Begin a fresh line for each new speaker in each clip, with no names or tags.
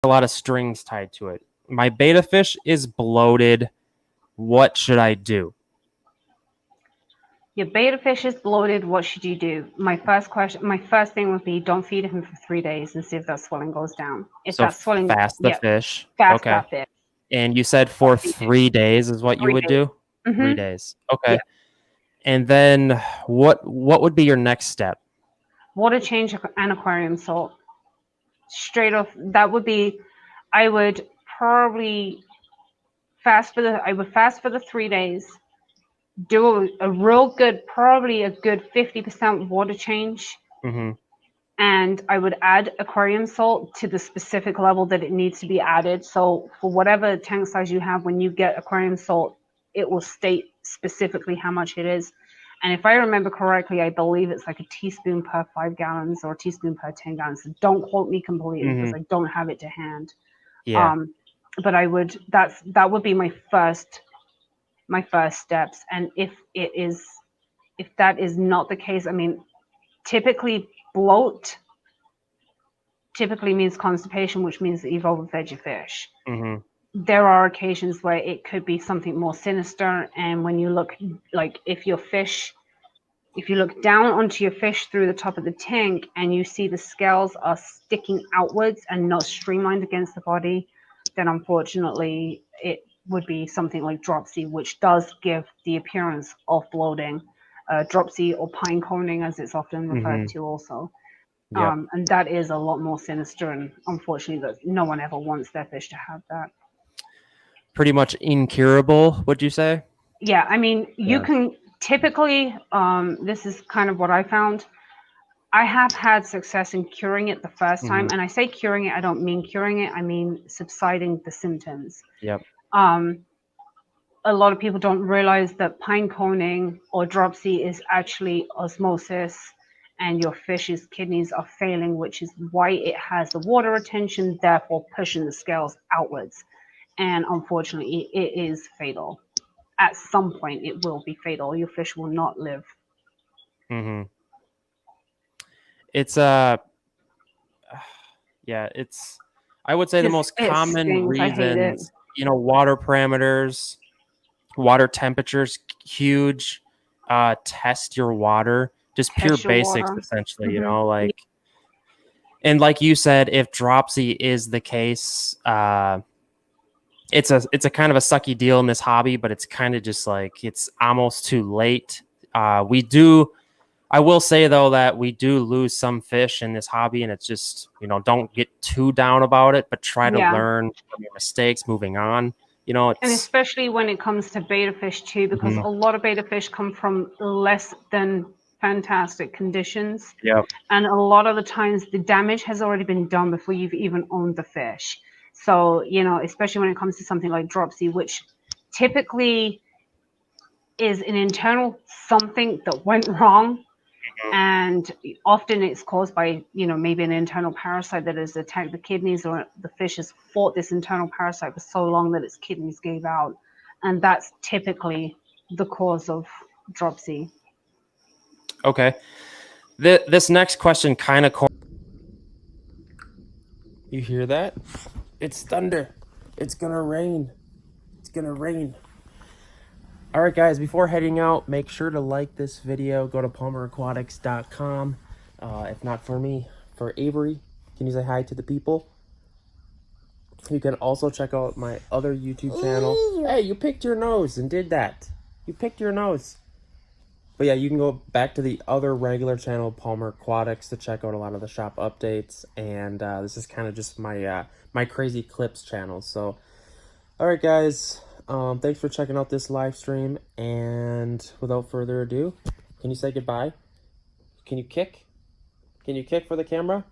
a lot of strings tied to it. My betta fish is bloated. What should I do?
Your beta fish is bloated. What should you do? My first thing would be don't feed him for 3 days and see if that swelling goes down. If
So
that swelling,
fast the
yeah,
fish.
fast
Okay.
that fish.
And you said for 3 days is what you
3
would
days.
do? 3 days. Okay.
Yeah.
And then what would be your next step?
Water change and aquarium salt. Straight off, that would be. I would probably fast for the 3 days. Do a real good, probably a good 50% water change.
Mm-hmm.
And I would add aquarium salt to the specific level that it needs to be added. So for whatever tank size you have, when you get aquarium salt, it will state specifically how much it is. And if I remember correctly, I believe it's like a teaspoon per 5 gallons or a teaspoon per 10 gallons. So don't quote me completely because I don't have it to hand.
Yeah.
But that would be my first steps. And if that is not the case, I mean, typically bloat typically means constipation, which means that you've overfed your fish.
Mm-hmm.
There are occasions where it could be something more sinister, and when you look, like if you look down onto your fish through the top of the tank and you see the scales are sticking outwards and not streamlined against the body, then unfortunately it would be something like dropsy, which does give the appearance of bloating. Dropsy or pine coning, as it's often referred to also.
Yep.
And that is a lot more sinister, and unfortunately that no one ever wants their fish to have that.
Pretty much incurable, would you say?
Yeah, I mean, you
Yeah.
can typically, this is kind of what I found. I have had success in curing it the first time, and I say curing it, I don't mean curing it, I mean subsiding the symptoms.
Yep.
A lot of people don't realize that pine coning or dropsy is actually osmosis, and your fish's kidneys are failing, which is why it has the water retention, therefore pushing the scales outwards. And unfortunately, it is fatal. At some point, it will be fatal. Your fish will not live.
Mm-hmm. It's yeah, it's, I would say the most
It
common
stings. I hate it.
reasons, water parameters, water temperatures, huge, test your water, just pure
Test your
basics,
water.
essentially, like, and like you said, if dropsy is the case, it's a kind of a sucky deal in this hobby, but it's kind of just like, it's almost too late. I will say though that we do lose some fish in this hobby, and it's just, don't get too down about it, but try to learn from your mistakes moving on.
And especially when it comes to betta fish too, because a lot of betta fish come from less than fantastic conditions.
Yep.
And a lot of the times the damage has already been done before you've even owned the fish. So, especially when it comes to something like dropsy, which typically is an internal something that went wrong. And often it's caused by, maybe an internal parasite that has attacked the kidneys, or the fish has fought this internal parasite for so long that its kidneys gave out. And that's typically the cause of dropsy.
Okay. This next question kind of... You hear that? It's thunder. It's gonna rain. It's gonna rain. All right, guys, before heading out, make sure to like this video. Go to palmeraquatics.com. If not for me, for Avery. Can you say hi to the people? You can also check out my other YouTube channel. Hey, you picked your nose and did that. You picked your nose. But yeah, you can go back to the other regular channel, Palmer Aquatics, to check out a lot of the shop updates. And this is kind of just my my crazy clips channel. So, all right, guys. Thanks for checking out this live stream. And without further ado, can you say goodbye? Can you kick? Can you kick for the camera?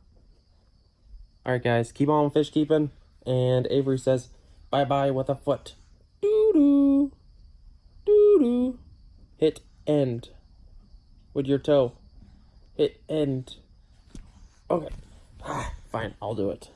All right, guys. Keep on fish keeping. And Avery says, bye-bye with a foot. Doo-doo. Doo-doo. Hit end with your toe. Hit end. Okay. Fine, I'll do it.